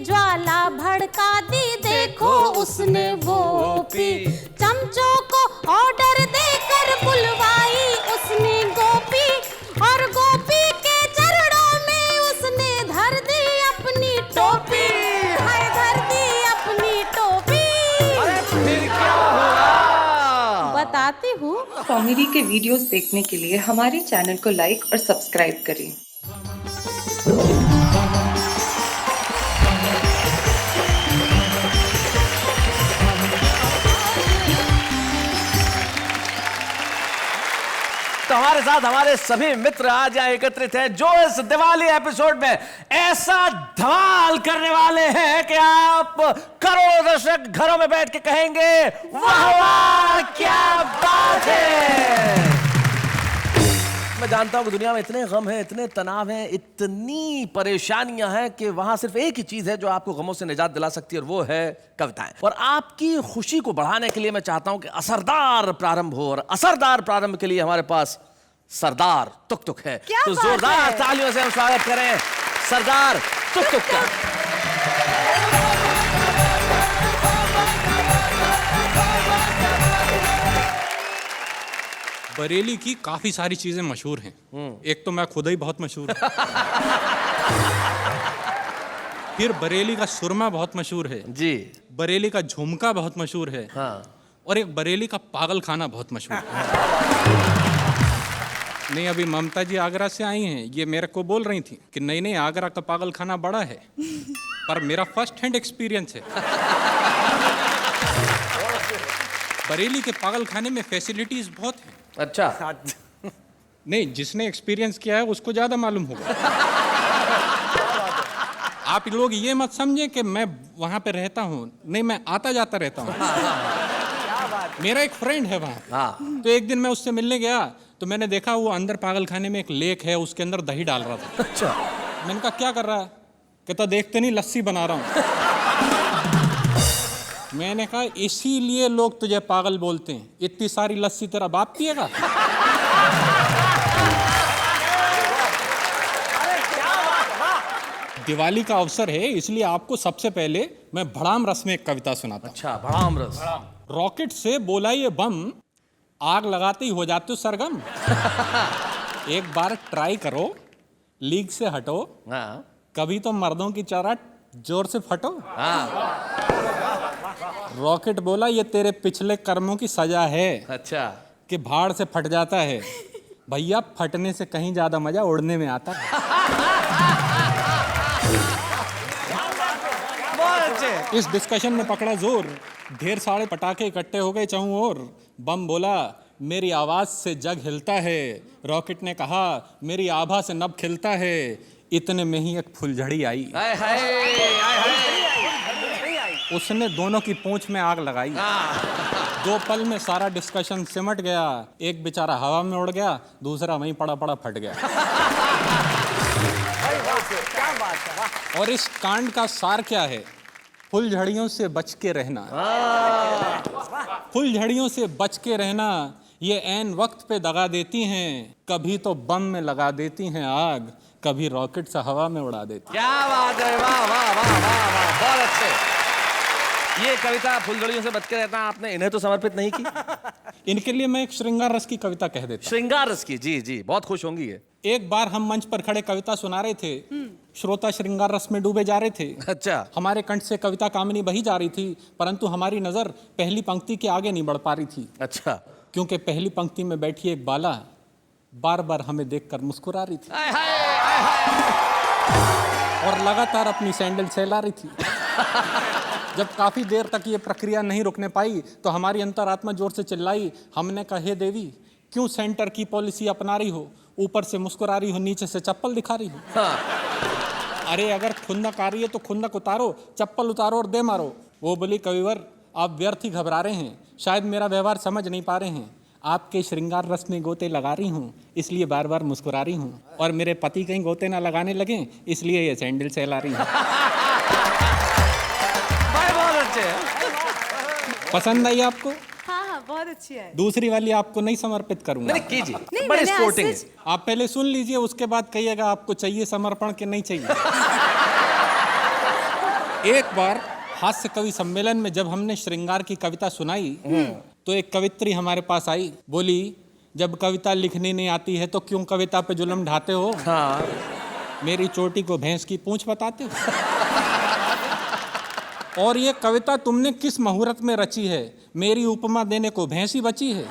ज्वाला भड़का दी, देखो उसने वो पी। चमचों को ऑर्डर देकर बुलवाई उसने गोपी, और गोपी के चरणों में उसने धर दी अपनी टोपी। हाय धर दी अपनी टोपी। अरे फिर क्या हुआ? बताती हूँ। कॉमेडी के वीडियोस देखने के लिए हमारे चैनल को लाइक और सब्सक्राइब करें। तो हमारे साथ हमारे सभी मित्र आज यहाँ एकत्रित हैं जो इस दिवाली एपिसोड में ऐसा धमाल करने वाले हैं कि आप करोड़ों दर्शक घरों में बैठ के कहेंगे वाह वाह क्या बात है। मैं जानता हूं कि दुनिया में इतने गम हैं, इतने तनाव हैं, इतनी परेशानियां हैं कि वहां सिर्फ एक ही चीज है जो आपको गमों से निजात दिला सकती है और वो है कविताएं। और आपकी खुशी को बढ़ाने के लिए मैं चाहता हूं कि असरदार प्रारंभ हो, और असरदार प्रारंभ के लिए हमारे पास सरदार तुक तुक है। तो जोरदार तालियों से हम स्वागत करें सरदार तुक तुक का। बरेली की काफी सारी चीजें मशहूर हैं। एक तो मैं खुद ही बहुत मशहूर हूं। फिर बरेली का सुरमा बहुत मशहूर है जी। बरेली का झुमका बहुत मशहूर है। हाँ। और एक बरेली का पागल खाना बहुत मशहूर है। नहीं, अभी ममता जी आगरा से आई हैं, ये मेरे को बोल रही थी कि नहीं नहीं आगरा का पागल खाना बड़ा है, पर मेरा फर्स्ट हैंड एक्सपीरियंस है। बरेली के पागल खाने में फैसिलिटीज बहुत हैं। अच्छा। नहीं, जिसने एक्सपीरियंस किया है उसको ज्यादा मालूम होगा। आप लोग ये मत समझें कि मैं वहां पे रहता हूँ, नहीं मैं आता जाता रहता हूँ। मेरा एक फ्रेंड है वहाँ। तो एक दिन मैं उससे मिलने गया तो मैंने देखा वो अंदर पागल खाने में एक लेक है, उसके अंदर दही डाल रहा था। अच्छा। मैंने कहा क्या कर रहा है? कहता देखते नहीं लस्सी बना रहा हूँ। मैंने कहा इसीलिए लोग तुझे पागल बोलते हैं, इतनी सारी लस्सी तेरा बाप पिएगा? दिवाली का अवसर है इसलिए आपको सबसे पहले मैं भड़ाम रस में एक कविता सुनाता हूं। अच्छा, भड़ाम रस। रॉकेट से बोला ये बम, आग लगाते ही हो जाते हो सरगम। एक बार ट्राई करो, लीक से हटो। हाँ। कभी तो मर्दों की चौराट जोर से फटो। हाँ। रॉकेट बोला ये तेरे पिछले कर्मों की सजा है। अच्छा। कि भाड़ से फट जाता है। भैया फटने से कहीं ज्यादा मजा उड़ने में आता है। इस डिस्कशन में पकड़ा जोर, ढेर सारे पटाखे इकट्ठे हो गए चारों ओर। बम बोला मेरी आवाज से जग हिलता है। रॉकेट ने कहा मेरी आभा से नभ खिलता है। इतने में ही एक फुलझड़ी आई। हाय हाय हाय हाय। उसने दोनों की पूंछ में आग लगाई। 2 पल में सारा डिस्कशन सिमट गया। एक बेचारा हवा में उड़ गया, दूसरा वहीं पड़ा पड़ा फट गया। और इस कांड का सार क्या है? फुलझड़ियों से बच के रहना। फुलझड़ियों से बच के रहना, ये ऐन वक्त पे दगा देती हैं। कभी तो बम में लगा देती हैं आग, कभी रॉकेट से हवा में उड़ा देती। क्या बात है, वाह वाह वाह वाह वाह, बहुत अच्छे। ये कविता फुलझड़ियों से बच के रहना आपने इन्हें तो समर्पित नहीं की? इनके लिए मैं एक श्रृंगार रस की कविता कह देता। श्रृंगार रस की? जी जी, बहुत खुश होंगी ये। एक बार हम मंच पर खड़े कविता सुना रहे थे, श्रोता श्रृंगार रस में डूबे जा रहे थे। अच्छा। हमारे कंठ से कविता कामनी बही जा रही थी, परंतु हमारी नजर पहली पंक्ति के आगे नहीं बढ़ पा रही थी। अच्छा। क्योंकि पहली पंक्ति में बैठी एक बाला बार बार हमें देखकर मुस्कुरा रही थी। हाय हाय हाय। और लगातार अपनी सैंडल सहला रही थी। जब काफी देर तक ये प्रक्रिया नहीं रुकने पाई तो हमारी अंतरात्मा जोर से चिल्लाई। हमने कहा हे देवी, क्यों सेंटर की पॉलिसी अपना रही हो? ऊपर से मुस्कुरा रही हो, नीचे से चप्पल दिखा रही हो। हाँ। अरे अगर खुंदक आ रही है तो खुंदक उतारो, चप्पल उतारो और दे मारो। वो बोली कविवर आप व्यर्थ ही घबरा रहे हैं, शायद मेरा व्यवहार समझ नहीं पा रहे हैं। आपके श्रृंगार रस में गोते लगा रही हूँ, इसलिए बार बार मुस्कुरा रही हूँ। और मेरे पति कहीं गोते ना लगाने लगे, इसलिए ये सैंडल सहला रही हूँ। बहुत अच्छे। पसंद आई आपको? हाँ, बहुत अच्छी है। दूसरी वाली आपको नहीं समर्पित करूंगा। नहीं कीजिए, नहीं, बड़ी मैंने स्पोर्टिंग है। आप पहले सुन लीजिए, उसके बाद कहिएगा आपको चाहिए समर्पण कि नहीं चाहिए। एक बार हास्य कवि सम्मेलन में जब हमने श्रृंगार की कविता सुनाई तो एक कवित्री हमारे पास आई, बोली जब कविता लिखनी नहीं आती है तो क्यों कविता पे जुल्म ढाते हो? हाँ। मेरी चोटी को भैंस की पूंछ बताते हो? और ये कविता तुमने किस मुहूर्त में रची है? मेरी उपमा देने को भैंस ही बची है।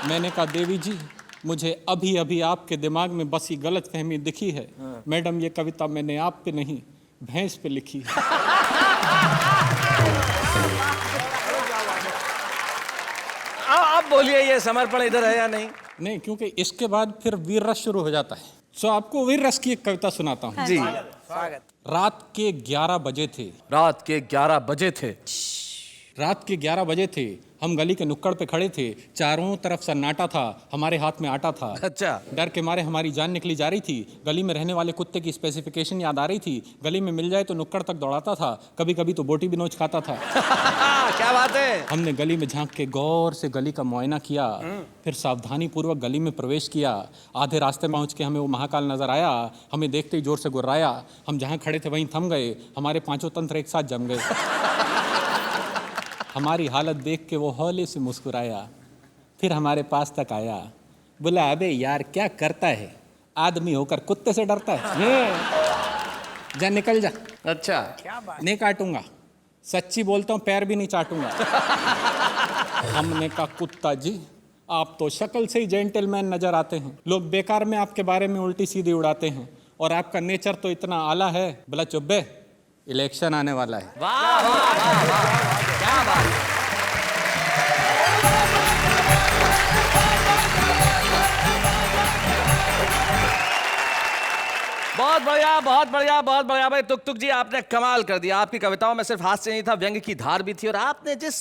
मैंने कहा देवी जी, मुझे अभी अभी आपके दिमाग में बसी गलत फहमी दिखी है। मैडम, ये कविता मैंने आप पे नहीं भैंस पे लिखी है। आप बोलिए, ये समर्पण इधर है या नहीं? नहीं, क्योंकि इसके बाद फिर वीर रस शुरू हो जाता है। सो आपको वीर रस की एक कविता सुनाता हूँ। जी। रात के 11 बजे थे। रात के 11 बजे थे। रात के 11 बजे थे। हम गली के नुक्कड़ पे खड़े थे। चारों तरफ सन्नाटा था, हमारे हाथ में आटा था। अच्छा। डर के मारे हमारी जान निकली जा रही थी। गली में रहने वाले कुत्ते की स्पेसिफिकेशन याद आ रही थी। गली में मिल जाए तो नुक्कड़ तक दौड़ाता था, कभी कभी तो बोटी भी नोच खाता था। क्या बात है। हमने गली में झांक के गौर से गली का मुआयना किया, फिर सावधानी पूर्वक गली में प्रवेश किया। आधे रास्ते पहुंच के हमें वो महाकाल नजर आया। हमें देखते ही जोर से गुर्राया। हम जहाँ खड़े थे वहीं थम गए। हमारे पांचों तंत्र एक साथ जम गए। हमारी हालत देख के वो हौले से मुस्कुराया, फिर हमारे पास तक आया, बोला अबे यार क्या करता है, आदमी होकर कुत्ते से डरता है? जा निकल जा। अच्छा। नहीं काटूंगा, सच्ची बोलता हूँ, पैर भी नहीं चाटूंगा। हमने कहा कुत्ता जी, आप तो शक्ल से ही जेंटलमैन नजर आते हैं। लोग बेकार में आपके बारे में उल्टी सीधी उड़ाते हैं और आपका नेचर तो इतना आला है। बोला चुप बे, इलेक्शन आने वाला है। वाह वाह वाह वाह, क्या बात। बहुत बढ़िया, बहुत बढ़िया, बहुत बढ़िया भाई तुक जी, आपने कमाल कर दिया। आपकी कविताओं में सिर्फ हास्य नहीं था, व्यंग्य की धार भी थी, और आपने जिस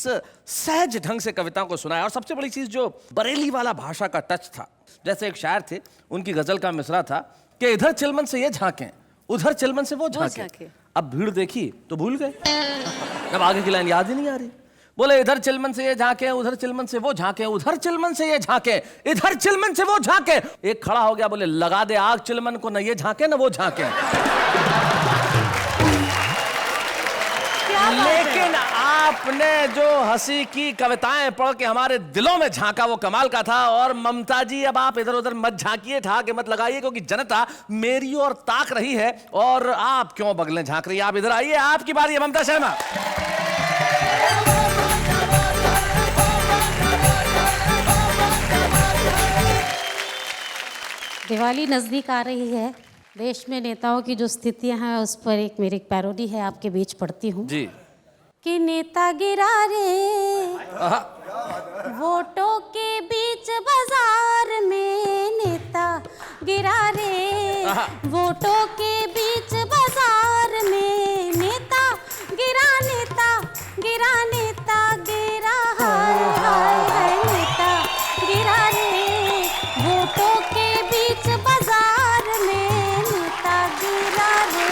सहज ढंग से कविताओं को सुनाया, और सबसे बड़ी चीज जो बरेली वाला भाषा का टच था। जैसे एक शायर थे, उनकी गजल का मिसरा था कि इधर चिलमन से ये झांकें, उधर चिलमन से वो झांकें। अब भीड़ देखी तो भूल गए, अब आगे की लाइन याद ही नहीं आ रही। बोले इधर चिलमन से ये झांके, उधर चिलमन से वो झांके, उधर चिलमन से ये झांके, इधर चिलमन से वो झांके। एक खड़ा हो गया, बोले लगा दे आग चिलमन को, न ये झांके न वो झांके। लेकिन आपने जो हंसी की कविताएं पढ़ के हमारे दिलों में झांका, वो कमाल का था। और ममता जी, अब आप इधर उधर मत झांकिए, ठाके मत लगाइए, क्योंकि जनता मेरी ओर ताक रही है। और आप क्यों बगलें झांक रही है? आप इधर आइए, आपकी बारी है ममता शर्मा। दिवाली नजदीक आ रही है। देश में नेताओं की जो स्थितियां हैं उस पर एक मेरी पैरोडी है, आपके बीच पढ़ती हूँ जी। कि नेता गिरा रे वोटों के बीच बाजार में, नेता गिरा रे वोटों के बीच बाजार में, नेता गिरा, नेता गिरा, नेता गिरा, हाय हाय हाय, नेता गिरा रे वोटों के बीच बाजार में, नेता गिरा रे।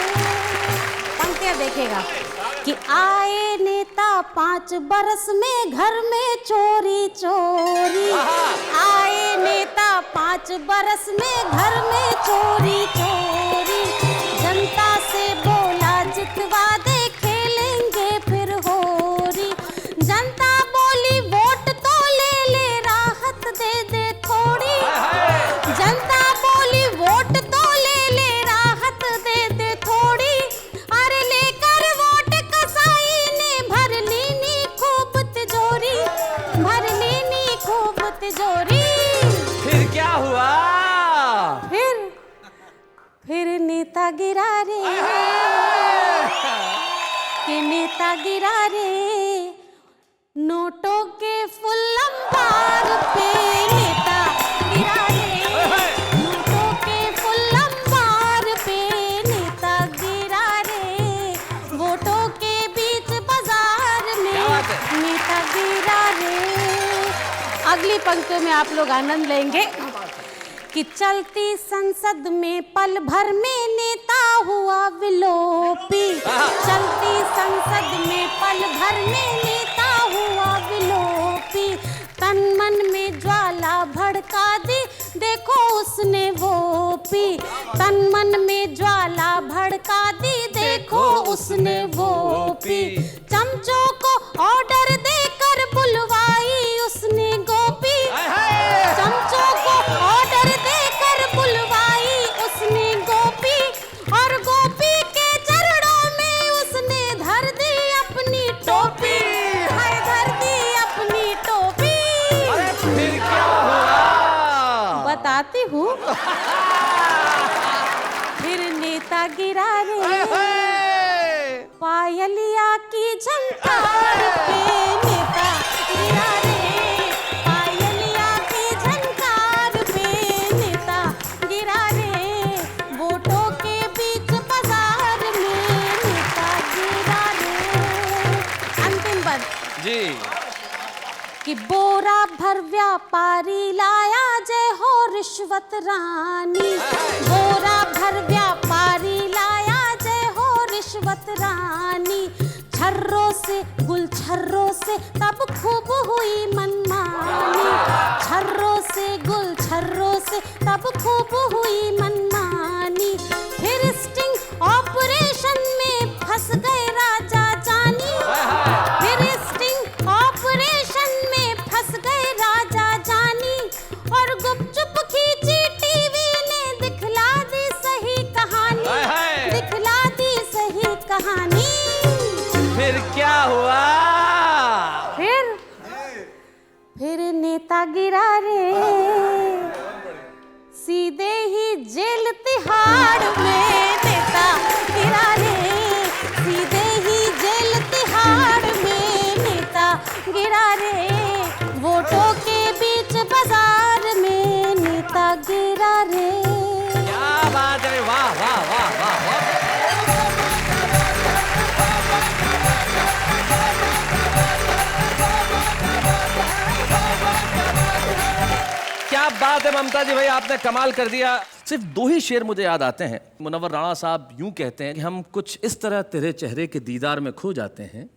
पंक्तियां देखेगा कि आए नेता 5 बरस में घर में चोरी चोरी, आए नेता 5 बरस में घर में चोरी चोरी, जनता से बोला जितवा दे खेलेंगे फिर होरी, जनता बोली वोट तो ले ले राहत दे दे थोड़ी, जनता बोली वोट तो ले ले राहत दे दे थोड़ी, अरे लेकर वोट कसाई ने भर लीनी खूब तिजोरी, भर लीनी खूब तिजोरी। फिर क्या हुआ? फिर नेता गिरा रे, कि नेता गिरा रे नोटों के फुल अंबार पे, नेता गिरा रे नोटों के फुल अंबार पे, नेता गिरा रे वोटों के बीच बाजार में, नेता गिरा रे। अगली पंक्तियों में आप लोग आनंद लेंगे कि चलती संसद में पल भर में नेता हुआ विलोपी, चलती संसद में पल भर में नेता हुआ विलोपी, तन मन में ज्वाला भड़का दी देखो उसने वो पी, तन मन में ज्वाला भड़का दी देखो उसने वो पी। चमचों को ऑर्डर देकर बुलवाई उसने गोपी। चमचों को ऑर्डर देकर बुलवाई उसने गोपी, और गोपी के चरणों में उसने धर दी अपनी टोपी। हाय धर दी अपनी टोपी। अरे फिर क्या हुआ? बताती हूँ। फिर नेता गिरा रे पायलिया की झंकार पे, नेता गिरा रे पायलिया की झंकार पे, नेता गिरा रे वोटों के बीच बाजार में, नेता गिरा रे। अंतिम पद जी। कि बोरा भर व्यापारी लाया जय हो रिश्वत रानी। बोरा भर व्यापारी लाया जय हो रिश्वत रानी। छर्रों से गुलछर्रों से तब खूब हुई मनमानी। छर्रों से गुलछर्रों से तब खूब हुई मनमानी। फिर स्टिंग ऑपरेशन में फंस गए राजा जानी। फिर स्टिंग ऑपरेशन में फंस गए राजा जानी, और गुपचुप खींची टीवी ने दिखला दी सही कहानी। दिखला दी सही कहानी। फिर क्या हुआ? फिर नेता गिरा रे सीधे ही जेल तिहाड़ में। नेता गिरा रे सीधे ही जेल तिहाड़ में, नेता गिरा रे वोटों के बीच बाजार में, नेता गिरा रे। क्या बात है, वाह वाह वाह वाह वाह। क्या बात है ममता जी, भाई आपने कमाल कर दिया। सिर्फ दो ही शेर मुझे याद आते हैं। मुनव्वर राणा साहब यूं कहते हैं कि हम कुछ इस तरह तेरे चेहरे के दीदार में खो जाते हैं,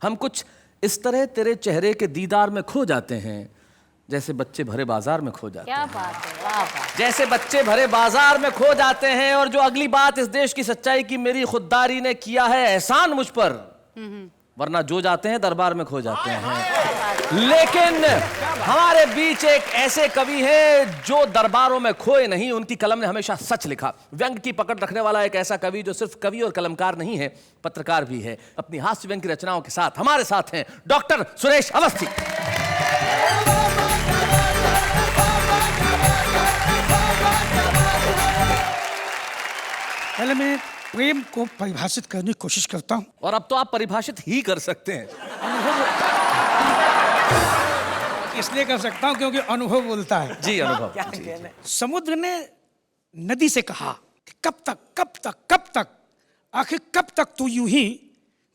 हम कुछ इस तरह तेरे चेहरे के दीदार में खो जाते हैं, जैसे बच्चे भरे बाजार में खो जाते हैं। क्या बात है, वाह वाह। जैसे बच्चे भरे बाजार में खो जाते हैं। और जो अगली बात इस देश की सच्चाई की, मेरी खुददारी ने किया है एहसान मुझ पर, वरना जो जाते हैं दरबार में खो जाते हैं। लेकिन हमारे बीच एक ऐसे कवि हैं जो दरबारों में खोए नहीं, उनकी कलम ने हमेशा सच लिखा। व्यंग की पकड़ रखने वाला एक ऐसा कवि जो सिर्फ कवि और कलमकार नहीं है, पत्रकार भी है। अपनी हास्य व्यंग की रचनाओं के साथ हमारे साथ हैं डॉक्टर सुरेश अवस्थी। पहले मैं प्रेम को परिभाषित करने की कोशिश करता हूँ। और अब तो आप परिभाषित ही कर सकते हैं। इसलिए कर सकता हूँ क्योंकि अनुभव बोलता है। जी अनुभव। समुद्र ने नदी से कहा कि कब तक कब तक कब तक, आखिर कब तक तू यूं ही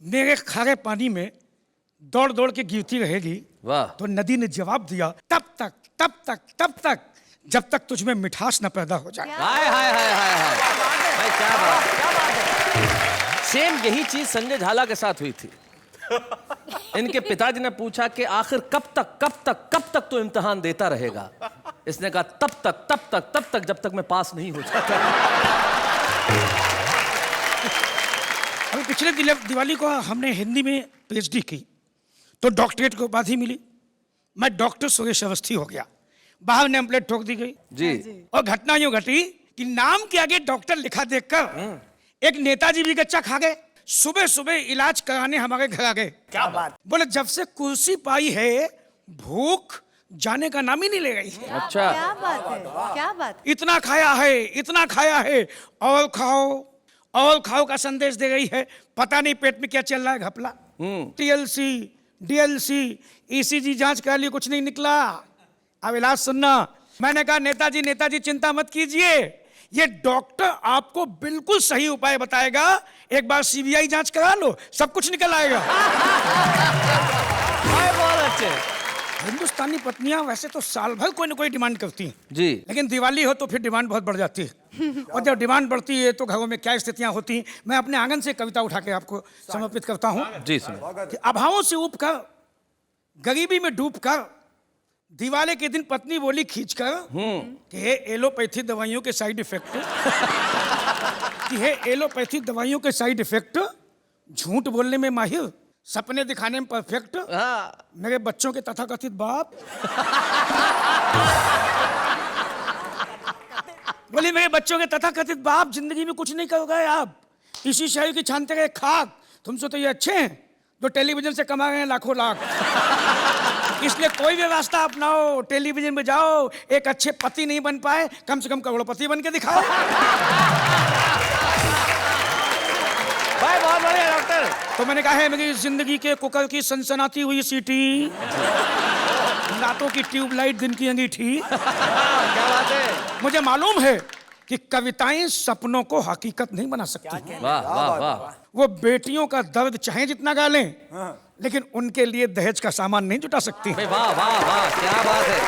मेरे खारे पानी में दौड़ दौड़ के गिरती रहेगी। वाह। तो नदी ने जवाब दिया, तब तक तब तक तब तक जब तक तुझ में मिठास न पैदा हो जाए। हाय हाय हाय हाय हाय भाई, क्या बात। सेम यही चीज संजय झाला के साथ हुई थी। इनके पिताजी ने पूछा कि आखिर कब तक तो इम्तिहान देता रहेगा। इसने कहा तब तक जब तक मैं पास नहीं हो जाता। अभी पिछले दिवाली को हमने हिंदी में पीएचडी की तो डॉक्टरेट को उपाधि मिली। मैं डॉक्टर सुरेश अवस्थी हो गया। बाहर नेम प्लेट ठोक दी गई जी। और घटना यूं घटी कि नाम के आगे डॉक्टर लिखा देखकर एक नेताजी भी गच्चा खा गए। सुबह सुबह इलाज कराने हमारे घर आ गए। क्या बात। बोले जब से कुर्सी पाई है भूख जाने का नाम ही नहीं ले रही। अच्छा, क्या बात है, क्या बात। इतना खाया है और खाओ का संदेश दे रही है। पता नहीं पेट में क्या चल रहा है घपला। टीएलसी डीएलसी ईसीजी जांच करा ली, कुछ नहीं निकला। अब इलाज सुनना। मैंने कहा नेताजी चिंता मत कीजिए, ये डॉक्टर आपको बिल्कुल सही उपाय बताएगा। एक बार सीबीआई जांच करा लो, सब कुछ निकल आएगा। बहुत अच्छे। हिंदुस्तानी पत्नियां वैसे तो साल भर कोई ना कोई डिमांड करती हैं जी, लेकिन दिवाली हो तो फिर डिमांड बहुत बढ़ जाती है। और जब डिमांड बढ़ती है तो घरों में क्या स्थितियां होती हैं। मैं अपने आंगन से कविता उठा के आपको समर्पित करता हूँ। जी सुनिए। कि अभावों से ऊब कर, गरीबी में डूब कर, दिवाली के दिन पत्नी बोली खींचकर कि हे एलोपैथी दवाइयों के साइड इफेक्ट कि हे एलोपैथी दवाइयों के साइड इफेक्ट झूठ बोलने में माहिर, सपने दिखाने में परफेक्ट, हाँ मेरे बच्चों के तथाकथित बाप। बोले मेरे बच्चों के तथाकथित बाप, जिंदगी में कुछ नहीं करोगे आप, इसी शहर की छानते गए खाक। तुमसे तो ये अच्छे हैं जो टेलीविजन से कमा रहे हैं लाखों लाख। इसलिए कोई भी रास्ता अपनाओ, टेलीविजन में जाओ, एक अच्छे पति नहीं बन पाए, कम से कम करोड़पति बन के दिखाओ। भाई बहुत बढ़िया डॉक्टर। तो मैंने कहा है मेरी जिंदगी के कुकर की सनसनाती हुई सीटी, रातों की ट्यूबलाइट दिन की अंगीठी। क्या बात है। मुझे मालूम है कि कविताएं सपनों को हकीकत नहीं बना सकती। वाह वाह वाह। वो बेटियों का दर्द चाहे जितना गा लें, लेकिन उनके लिए दहेज का सामान नहीं जुटा सकती। भाई वाह वाह वाह, क्या बात है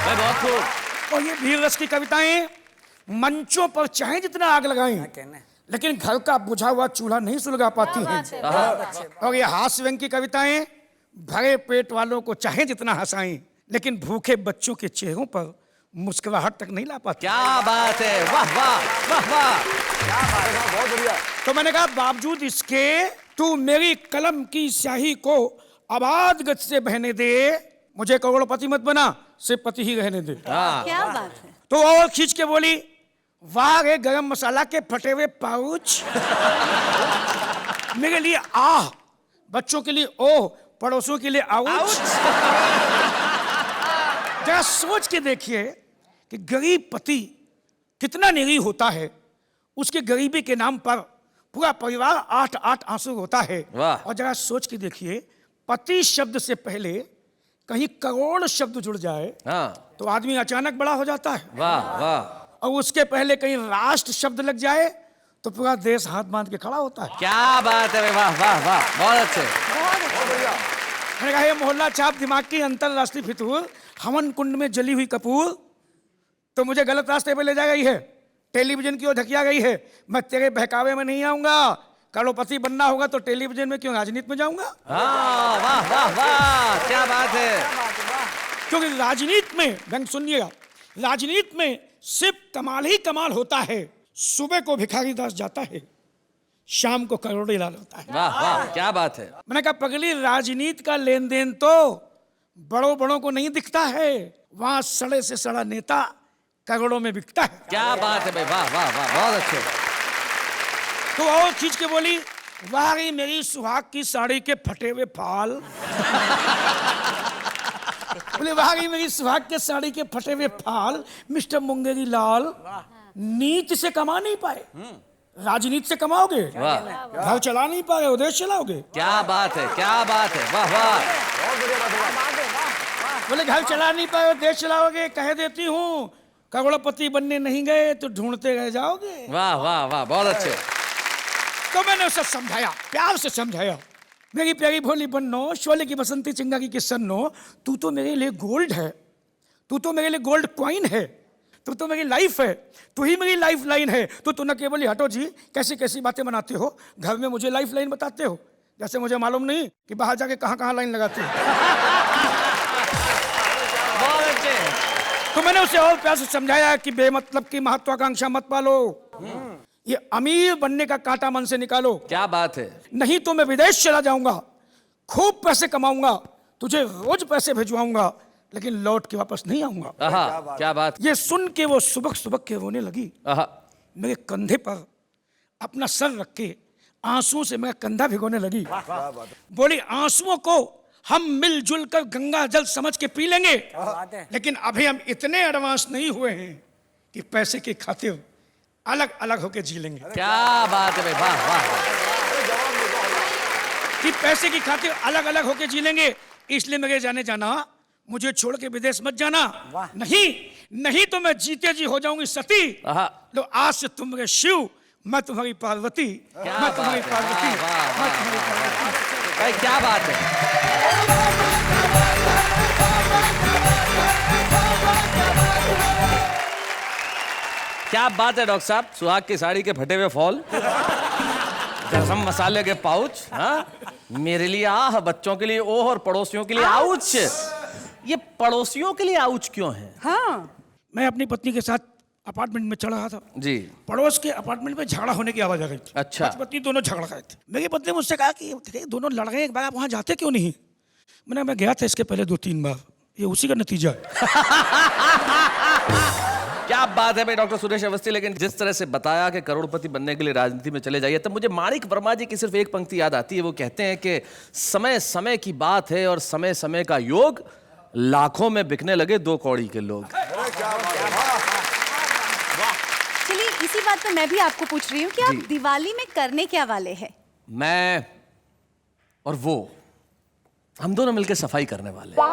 भाई, बहुत खूब। और ये वीर रस की कविताएं मंचों पर चाहे जितना आग लगाएं, लेकिन घर का बुझा हुआ चूल्हा नहीं सुलगा पाती हैं। और ये हास्य व्यंग की कविताएं भरे पेट वालों को चाहे जितना हंसाएं, लेकिन भूखे बच्चों के चेहरों पर मुस्कुराहट तक नहीं ला पाती। क्या बात है, वाह वाह वाह वाह, क्या बात है, बहुत बढ़िया। तो मैंने कहा बावजूद इसके तू मेरी कलम की स्याही को आबाद गति से बहने दे, मुझे करोड़पति मत बना, सिर्फ पति ही रहने दे। क्या बात है। तो और खींच के बोली, वाह रे गरम मसाला के फटे हुए पाउच। मेरे लिए आह, बच्चों के लिए ओह, पड़ोसियों के लिए आउच। जरा सोच के देखिए कि गरीब पति कितना निरीह होता है, उसके गरीबी के नाम पर पूरा परिवार 8-8 आंसू होता है। वाह। और जरा सोच के देखिए, पति शब्द से पहले कहीं करोड़ शब्द जुड़ जाए हाँ तो आदमी अचानक बड़ा हो जाता है, वाह वाह। और उसके पहले कहीं राष्ट्र शब्द लग जाए तो पूरा देश हाथ बांध के खड़ा होता है। क्या बात है, वाह वाह वाह, बहुत अच्छे। मैंने कहा ये मोहल्ला छाप दिमाग की अंतरराष्ट्रीय फितूर, हवन कुंड में जली हुई कपूर, तो मुझे गलत रास्ते पे ले जा गई है, टेलीविजन की ओर ढकिया गई है। मैं तेरे बहकावे में नहीं आऊंगा, करोड़पति बनना होगा तो टेलीविजन में क्यों, राजनीति में जाऊंगा। हाँ वाह वाह वाह, क्या बात है। क्योंकि राजनीति में, बैंक सुनिएगा, राजनीति में सिर्फ कमाल ही कमाल होता है। सुबह को भिखारी दास जाता है, शाम को करोड़ी लाल होता है। वाह वाह, क्या बात है। मैंने कहा पगली, राजनीति का लेन देन तो बड़ों बड़ों को नहीं दिखता है, वहां सड़े से सड़ा नेता करोड़ों में बिकता है। क्या बात है भाई, वाह वाह वाह, बहुत अच्छे। तो और खींच के बोली, वाह रे मेरी सुहाग की साड़ी के फटे हुए फाल। बोले वाह रे मेरी सुहाग के साड़ी के फटे हुए फाल, मिस्टर मुंगेरी लाल, नीति से कमा नहीं पाए, राजनीति से कमाओगे, घर चला नहीं पाए, उदेश चलाओगे। क्या बात है, क्या बात है, वाह वाह। बोले घर चला नहीं पाए, देश चलाओगे, कह देती हूँ करोड़पति बनने नहीं गए तो ढूंढते रह जाओगे। वाह वाह वाह, बहुत अच्छे। तो मैंने उसे समझाया, प्यार से समझाया, मेरी प्यारी भोली बन्नो, शोले की बसंती चिंगारी की सन्नो, तू तो मेरे लिए गोल्ड है, तू तो मेरे लिए गोल्ड कॉइन है, तू तो मेरी लाइफ है, तू ही मेरी लाइफ लाइन है। तो न केवल हटो जी, कैसी कैसी बातें बनाते हो, घर में मुझे लाइफ लाइन बताते हो, जैसे मुझे मालूम नहीं कि बाहर जाके कहाँ कहाँ लाइन लगाते हो। बहुत अच्छे। तो मैंने उसे और प्यार से समझाया कि बेमतलब की महत्वाकांक्षा मत पालो, ये अमीर बनने का कांटा मन से निकालो। क्या बात है। नहीं तो मैं विदेश चला जाऊंगा, खूब पैसे कमाऊंगा, तुझे रोज पैसे भिजवाऊंगा, लेकिन लौट के वापस नहीं आऊंगा। आहा, क्या बात। ये सुन के वो सुबह सुबह के रोने लगी, आहा, मेरे कंधे पर अपना सर रख के आंसुओं से मेरा कंधा भिगोने लगी। बोली आंसुओं को हम मिलजुल कर गंगा जल समझ के पी लेंगे, लेकिन अभी हम इतने एडवांस नहीं हुए हैं कि पैसे की खातिर अलग अलग होके जी लेंगे। क्या बात है भाई, वाह वाह। कि पैसे की खातिर अलग अलग होके जी लेंगे, इसलिए मेरे जाने जाना, मुझे छोड़ के विदेश मत जाना। नहीं नहीं तो मैं जीते जी हो जाऊंगी सती। तो आज से तुम मेरे शिव, मैं तुम्हारी पार्वती, मैं तुम्हारी पार्वती, मैं तुम्हारी पार्वती। भाई क्या बात है। क्या बात है डॉक्टर साहब, सुहाग की साड़ी के फटे हुए फॉल, गरम मसाले के पाउच, हाँ? मेरे लिए आह, बच्चों के लिए ओह और पड़ोसियों के लिए आउच। ये पड़ोसियों के लिए आउच क्यों है? हाँ, मैं अपनी पत्नी के साथ अपार्टमेंट में चढ़ रहा था जी। पड़ोस के अपार्टमेंट में झगड़ा होने की आवाज आ गई थी। अच्छा। पति पत्नी दोनों झगड़ गए थे। मेरी पत्नी मुझसे कहा कि देखिए दोनों लड़ गए, एक बार आप वहां जाते क्यों नहीं? मैं गया था इसके पहले 2-3 बार, ये उसी का नतीजा है। क्या बात है भाई डॉक्टर सुरेश अवस्थी। लेकिन जिस तरह से बताया कि करोड़पति बनने के लिए राजनीति में चले जाइए, तब मुझे माणिक वर्मा जी की सिर्फ एक पंक्ति याद आती है। वो कहते हैं कि समय समय की बात है और समय समय का योग, लाखों में बिकने लगे 2 कौड़ी के लोग। चलिए इसी बात पे मैं भी आपको पूछ रही हूँ कि आप जी। दिवाली में करने क्या वाले हैं? मैं और वो, हम दोनों मिलकर सफाई करने वाले हैं।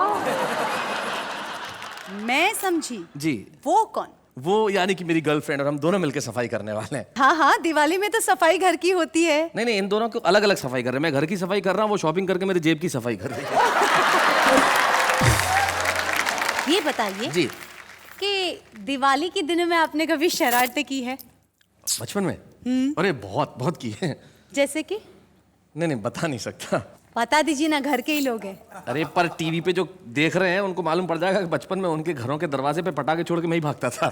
मैं समझी। जी। वो कौन? वो यानी कि मेरी गर्लफ्रेंड, और हम दोनों मिलकर सफाई करने वाले हैं। हाँ हाँ, दिवाली में तो सफाई घर की होती है। नहीं नहीं, इन दोनों को अलग अलग सफाई कर रहे हैं। मैं घर की सफाई कर रहा हूँ, वो शॉपिंग करके मेरी जेब की सफाई कर रही है। ये बताइए जी। कि दिवाली के दिनों में आपने कभी शरारतें की है? बचपन में? अरे बहुत बहुत की है। जैसे कि? नहीं नहीं, बता नहीं सकता। बता दीजिए ना, घर के ही लोग हैं। अरे पर टीवी पे जो देख रहे हैं उनको मालूम पड़ जाएगा कि बचपन में उनके घरों के दरवाजे पे पटाखे छोड़ के मैं ही भागता था।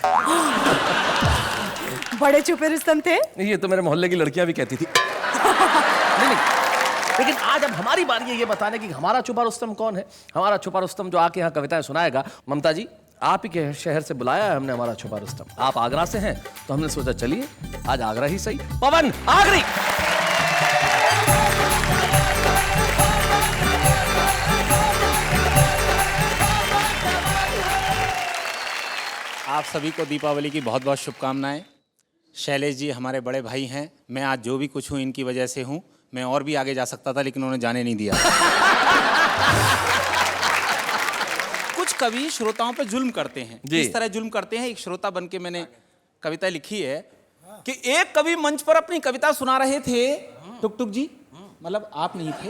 बड़े छुपे रुस्तम थे। ये तो मेरे मोहल्ले की लड़कियां भी कहती थी। नहीं नहीं, लेकिन आज अब हमारी बारी है ये बताने की हमारा छुपा रुस्तम कौन है। हमारा छुपा रुस्तम जो आके यहाँ कविताएं सुनाएगा। ममता जी, आप ही के शहर से बुलाया है हमने हमारा छुपा रुस्तम। आप आगरा से हैं तो हमने सोचा चलिए आज आगरा ही सही। पवन आगरी। आप सभी को दीपावली की बहुत बहुत शुभकामनाएं। शैलेश जी हमारे बड़े भाई हैं। मैं आज जो भी कुछ हूँ इनकी वजह से हूँ। मैं और भी आगे जा सकता था लेकिन उन्होंने जाने नहीं दिया। कुछ कवि श्रोताओं पे जुल्म करते हैं। जी। इस तरह जुल्म करते हैं, एक श्रोता बन के मैंने कविता लिखी है कि एक कवि मंच पर अपनी कविता सुना रहे थे। टुक टुक जी, मतलब आप नहीं थे।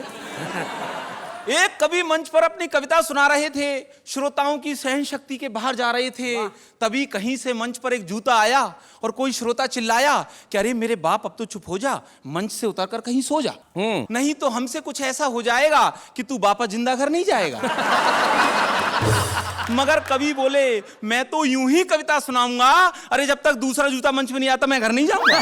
एक कवि मंच पर अपनी कविता सुना रहे थे, श्रोताओं की सहन शक्ति के बाहर जा रहे थे। तभी कहीं से मंच पर एक जूता आया और कोई श्रोता चिल्लाया कि अरे मेरे बाप अब तो चुप हो जा, मंच से उतरकर कहीं सो जा, नहीं तो हमसे कुछ ऐसा हो जाएगा कि तू वापस जिंदा घर नहीं जाएगा। मगर कवि बोले मैं तो यूं ही कविता सुनाऊंगा, अरे जब तक दूसरा जूता मंच में नहीं आता मैं घर नहीं जाऊंगा।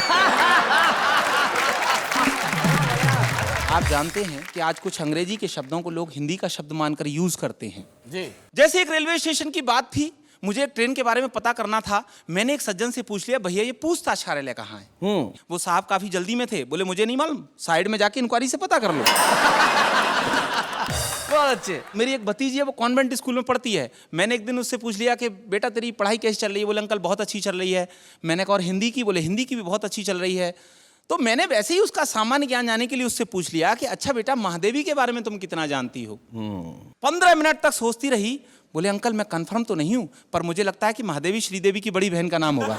आप जानते हैं कि आज कुछ अंग्रेजी के शब्दों को लोग हिंदी का शब्द मानकर यूज करते हैं। जी। जैसे एक रेलवे स्टेशन की बात थी, मुझे एक ट्रेन के बारे में पता करना था। मैंने एक सज्जन से पूछ लिया, भैया ये पूछताछ कार्यालय कहाँ है? वो साहब काफी जल्दी में थे, बोले मुझे नहीं मालूम, साइड में जाके इंक्वायरी से पता कर लो। बहुत अच्छे। मेरी एक भतीजी है, वो कॉन्वेंट स्कूल में पढ़ती है। मैंने एक दिन उससे पूछ लिया कि बेटा तेरी पढ़ाई कैसी चल रही है? बोले अंकल बहुत अच्छी चल रही है। मैंने कहा और हिंदी की? बोले हिंदी की भी बहुत अच्छी चल रही है। तो मैंने वैसे ही उसका सामान्य ज्ञान जानने के लिए उससे पूछ लिया कि अच्छा बेटा महादेवी के बारे में तुम कितना जानती हो? 15 मिनट तक सोचती रही। बोले अंकल मैं कंफर्म तो नहीं हूं, पर मुझे लगता है कि महादेवी श्रीदेवी की बड़ी बहन का नाम होगा।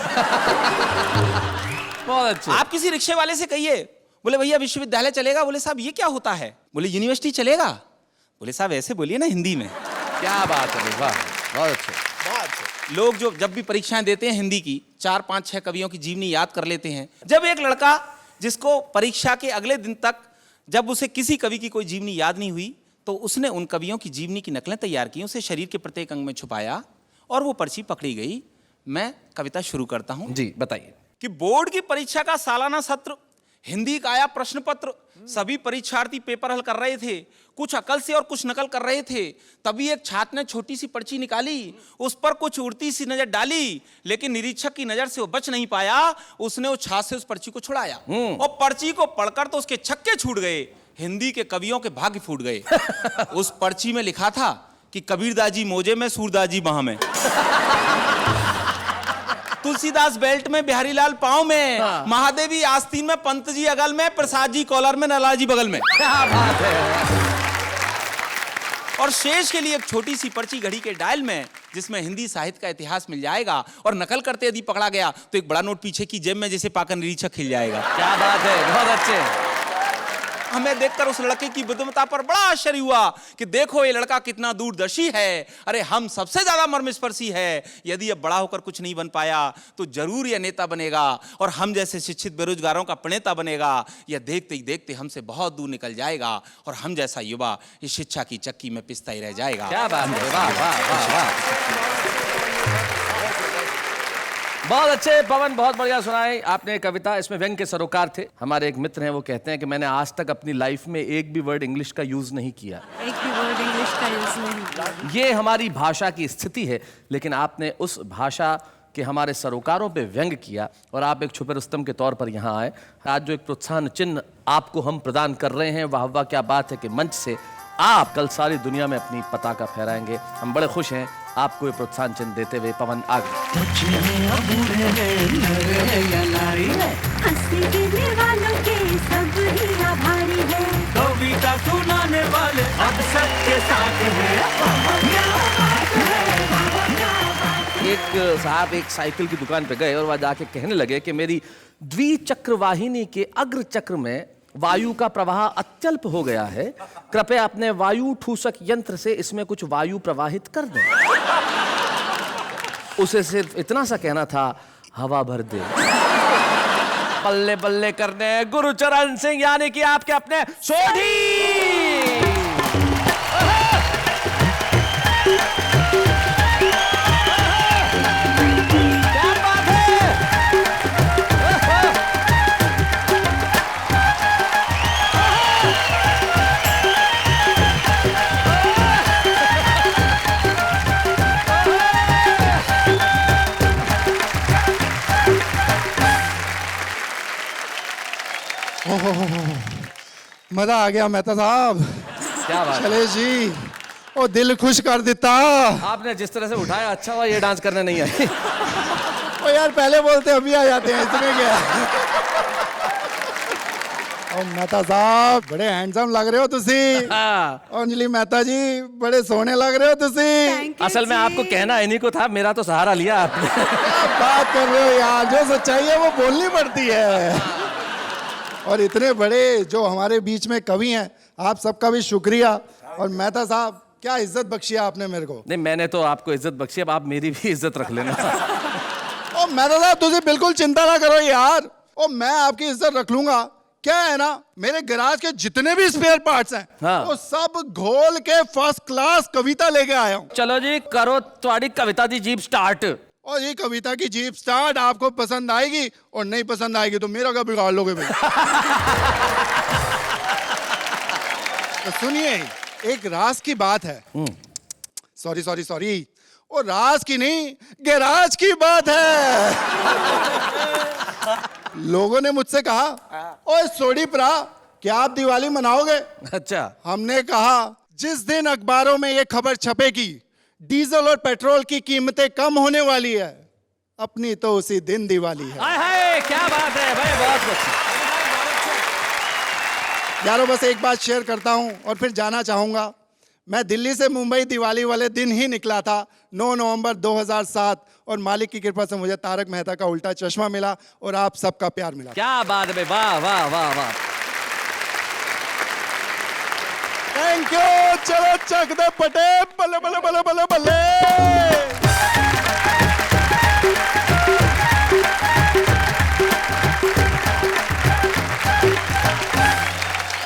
बहुत अच्छे। आप किसी रिक्शे वाले से कहिए, बोले भैया विश्वविद्यालय चलेगा? बोले साहब ये क्या होता है? बोले यूनिवर्सिटी चलेगा? बोले साहब ऐसे बोलिए ना हिंदी में। क्या बात है, वाह बहुत अच्छे। लोग जो जब भी परीक्षाएं देते हैं हिंदी की, 4, 5, 6 कवियों की जीवनी याद कर लेते हैं। जब एक लड़का जिसको परीक्षा के अगले दिन तक जब उसे किसी कवि की कोई जीवनी याद नहीं हुई, तो उसने उन कवियों की जीवनी की नकलें तैयार की, उसे शरीर के प्रत्येक अंग में छुपाया और वो पर्ची पकड़ी गई। मैं कविता शुरू करता हूं। जी बताइए। कि बोर्ड की परीक्षा का सालाना सत्र, हिंदी का आया प्रश्न पत्र, सभी परीक्षार्थी पेपर हल कर रहे थे, कुछ अकल से और कुछ नकल कर रहे थे। तभी एक छात्र ने छोटी सी पर्ची निकाली, उस पर कुछ उड़ती सी नजर डाली, लेकिन निरीक्षक की नजर से वो बच नहीं पाया। उसने उस छात्र से उस पर्ची को छुड़ाया और पर्ची को पढ़कर तो उसके छक्के छूट गए, हिंदी के कवियों के भाग्य फूट गए। उस पर्ची में लिखा था कि कबीरदाजी मोजे में, सूरदाजी बाह में, तुलसीदास बेल्ट में, बिहारीलाल पाँव में, महादेवी आस्तीन में, पंत जी अगल में, प्रसाद जी कॉलर में, नलाल जी बगल में। क्या बात है। और शेष के लिए एक छोटी सी पर्ची घड़ी के डायल में, जिसमें हिंदी साहित्य का इतिहास मिल जाएगा। और नकल करते यदि पकड़ा गया तो एक बड़ा नोट पीछे की जेब में जिसे पाकर निरीक्षक खिल जाएगा। क्या बात है, बहुत अच्छे। हमें देखकर उस लड़के की बुद्धिमत्ता पर बड़ा आश्चर्य हुआ कि देखो ये लड़का कितना दूरदर्शी है। अरे हम सबसे ज्यादा मर्मस्पर्शी है। यदि अब बड़ा होकर कुछ नहीं बन पाया तो जरूर यह नेता बनेगा और हम जैसे शिक्षित बेरोजगारों का प्रणेता बनेगा। यह देखते ही देखते हमसे बहुत दूर निकल जाएगा और हम जैसा युवा इस शिक्षा की चक्की में पिसता ही रह जाएगा। क्या बात है, वाह वाह वाह वाह। बहुत अच्छे पवन, बहुत बढ़िया सुनाई आपने कविता। इसमें व्यंग के सरोकार थे। हमारे एक मित्र हैं, वो कहते हैं कि मैंने आज तक अपनी लाइफ में एक भी वर्ड इंग्लिश का यूज नहीं किया। एक भी वर्ड इंग्लिश का यूज नहीं किया। ये हमारी भाषा की स्थिति है, लेकिन आपने उस भाषा के हमारे सरोकारों पे व्यंग किया और आप एक छुपे रुस्तम के तौर पर यहाँ आए। आज जो एक प्रोत्साहन चिन्ह आपको हम प्रदान कर रहे हैं, वाह वाह क्या बात है कि मंच से आप कल सारी दुनिया में अपनी पताका फहराएंगे। हम बड़े खुश हैं आपको ये प्रोत्साहन चिन्ह देते हुए। पवन आगे। कविता सुनाने वाले अब सबके साथ एक साहब एक साइकिल की दुकान पे गए और वह जाके कहने लगे कि मेरी द्विचक्र वाहिनी के अग्र चक्र में वायु का प्रवाह अत्यल्प हो गया है, कृपया अपने वायु ठूसक यंत्र से इसमें कुछ वायु प्रवाहित कर दें। उसे सिर्फ इतना सा कहना था, हवा भर दे। बल्ले बल्ले करने गुरुचरण सिंह यानी कि आपके अपने सोढ़ी। मजा आ गया मेहता साहब। क्या बात है? चले जी, ओ दिल खुश कर देता। आपने जिस तरह से उठाया, अच्छा हुआ ये डांस करने नहीं आई। ओ यार पहले बोलते अभी आ जाते हैं, इतने क्या। ओ मेहता साहब बड़े हैंडसम लग रहे हो तुसी। अंजलि मेहता जी बड़े सोने लग रहे हो तुसी। असल में आपको कहना इन्हीं को था, मेरा तो सहारा लिया आपने। क्या बात कर रहे हो यार, जो सच्चाई है वो बोलनी पड़ती है। और इतने बड़े जो हमारे बीच में कवि हैं, आप सबका भी शुक्रिया। और मेहता साहब क्या इज्जत बख्शी आपने मेरे को। नहीं, मैंने तो आपको इज्जत बख्शी, अब आप मेरी भी इज्जत रख लेना। ओ मेहता साहब तुझे बिल्कुल चिंता ना करो यार, ओ मैं आपकी इज्जत रख लूंगा। क्या है ना, मेरे गैराज के जितने भी स्पेयर पार्ट्स हैं, हाँ। वो सब घोल के फर्स्ट क्लास कविता लेके आया हूँ। चलो जी, करो तुम्हारी कविता दी जीप स्टार्ट। और ये कविता की जीप स्टार्ट आपको पसंद आएगी और नहीं पसंद आएगी तो मेरा क्या बिगाड़ लोगे भाई। तो सुनिए, एक राज की बात है। सॉरी सॉरी सॉरी, वो राज की नहीं गैराज की बात है। लोगों ने मुझसे कहा, ओए सोडी प्रा क्या आप दिवाली मनाओगे? अच्छा। हमने कहा जिस दिन अखबारों में ये खबर छपेगी डीजल और पेट्रोल की कीमतें कम होने वाली है, अपनी तो उसी दिन दिवाली है। हाय हाय क्या बात है भाई, बहुत अच्छा। यारों बस एक बात शेयर करता हूं और फिर जाना चाहूंगा। मैं दिल्ली से मुंबई दिवाली वाले दिन ही निकला था, 9 नवंबर 2007, और मालिक की कृपा से मुझे तारक मेहता का उल्टा चश्मा मिला और आप सबका प्यार मिला। क्या बात है भाई, वाह वाह वाह वाह। Thank you. चलो चक दे पटे, बल्ले बल्ले बल्ले बल्ले बल्ले।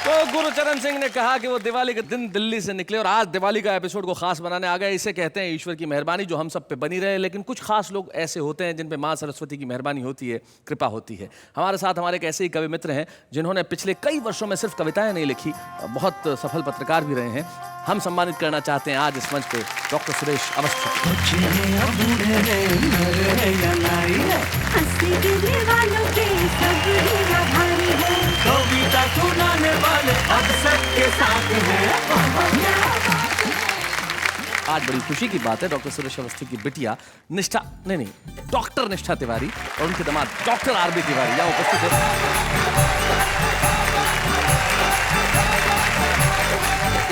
तो गुरुचरण सिंह ने कहा कि वो दिवाली के दिन दिल्ली से निकले और आज दिवाली का एपिसोड को खास बनाने आ गए। इसे कहते हैं ईश्वर की मेहरबानी जो हम सब पे बनी रहे। लेकिन कुछ खास लोग ऐसे होते हैं जिन पे माँ सरस्वती की मेहरबानी होती है, कृपा होती है। हमारे साथ हमारे एक ऐसे ही कवि मित्र हैं जिन्होंने पिछले कई वर्षों में सिर्फ कविताएं नहीं लिखी, बहुत सफल पत्रकार भी रहे हैं। हम सम्मानित करना चाहते हैं आज इस मंच पे डॉक्टर सुरेश अवस्थी। कविता सुनाने वाले अब सबके साथ हैं। आज बड़ी खुशी की बात है, डॉक्टर सुरेश अवस्थी की बिटिया निष्ठा नहीं डॉक्टर निष्ठा तिवारी और उनके दामाद डॉक्टर आरबी तिवारी यहाँ उपस्थित है।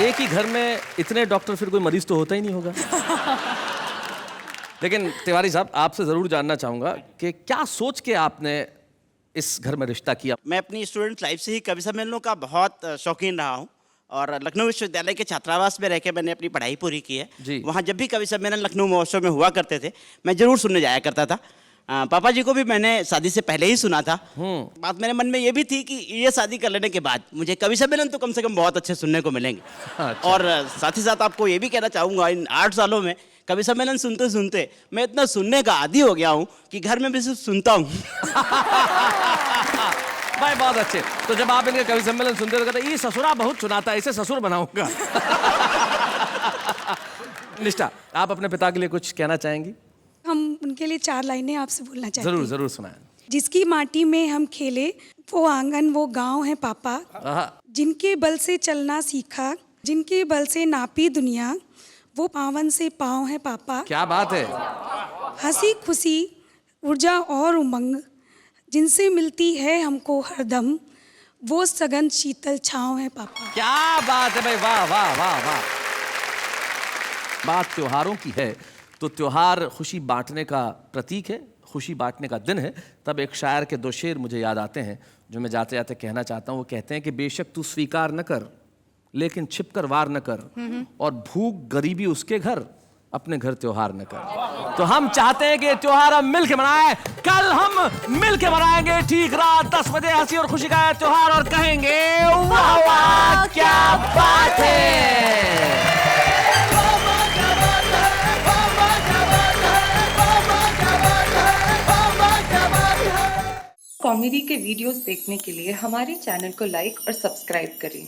एक ही घर में इतने डॉक्टर, फिर कोई मरीज तो होता ही नहीं होगा। लेकिन तिवारी साहब आपसे जरूर जानना चाहूंगा कि क्या सोच के आपने इस घर में रिश्ता किया? मैं अपनी स्टूडेंट लाइफ से ही कवि सम्मेलनों का बहुत शौकीन रहा हूँ और लखनऊ विश्वविद्यालय के छात्रावास में रह के मैंने अपनी पढ़ाई पूरी की है जी। वहाँ जब भी कवि सम्मेलन लखनऊ महोत्सव में हुआ करते थे मैं जरूर सुनने जाया करता था। पापा जी को भी मैंने शादी से पहले ही सुना था। बात मेरे मन में ये भी थी कि ये शादी कर लेने के बाद मुझे कवि सम्मेलन तो कम से कम बहुत अच्छे सुनने को मिलेंगे। अच्छा। और साथ ही साथ आपको ये भी कहना चाहूँगा, इन 8 सालों में कवि सम्मेलन सुनते सुनते मैं इतना सुनने का आदी हो गया हूँ कि घर में भी सिर्फ सुनता हूँ। भाई बहुत अच्छे। तो जब आप इनके कवि सम्मेलन सुनते हो तो कहते ये ससुरा बहुत सुनाता है, इसे ससुर बनाऊंगा। निष्ठा, आप अपने पिता के लिए कुछ कहना चाहेंगी? हम उनके लिए 4 लाइनें आपसे बोलना चाहते हैं। जरूर जरूर सुनाएं। जिसकी माटी में हम खेले वो आंगन वो गांव है पापा, जिनके बल से चलना सीखा, जिनके बल से नापी दुनिया, वो पावन से पाँव है पापा। क्या बात है। हंसी खुशी ऊर्जा और उमंग जिनसे मिलती है हमको हरदम, वो सघन शीतल छाँव है पापा। क्या बात है भाई, वाह वाह वाह वाह। बात त्योहारों की है तो त्योहार खुशी बांटने का प्रतीक है, खुशी बांटने का दिन है। तब एक शायर के 2 शेर मुझे याद आते हैं जो मैं जाते जाते कहना चाहता हूँ। वो कहते हैं कि बेशक तू स्वीकार न कर लेकिन छिप कर वार न कर, और भूख गरीबी उसके घर अपने घर त्योहार न कर। तो हम चाहते हैं कि त्योहार हम मिल के मनाएं। कल हम मिल के मनाएंगे ठीक रात 10 बजे हंसी और खुशी का त्योहार, और कहेंगे वाह वाह क्या बात है। कॉमेडी के वीडियोस देखने के लिए हमारे चैनल को लाइक और सब्सक्राइब करें।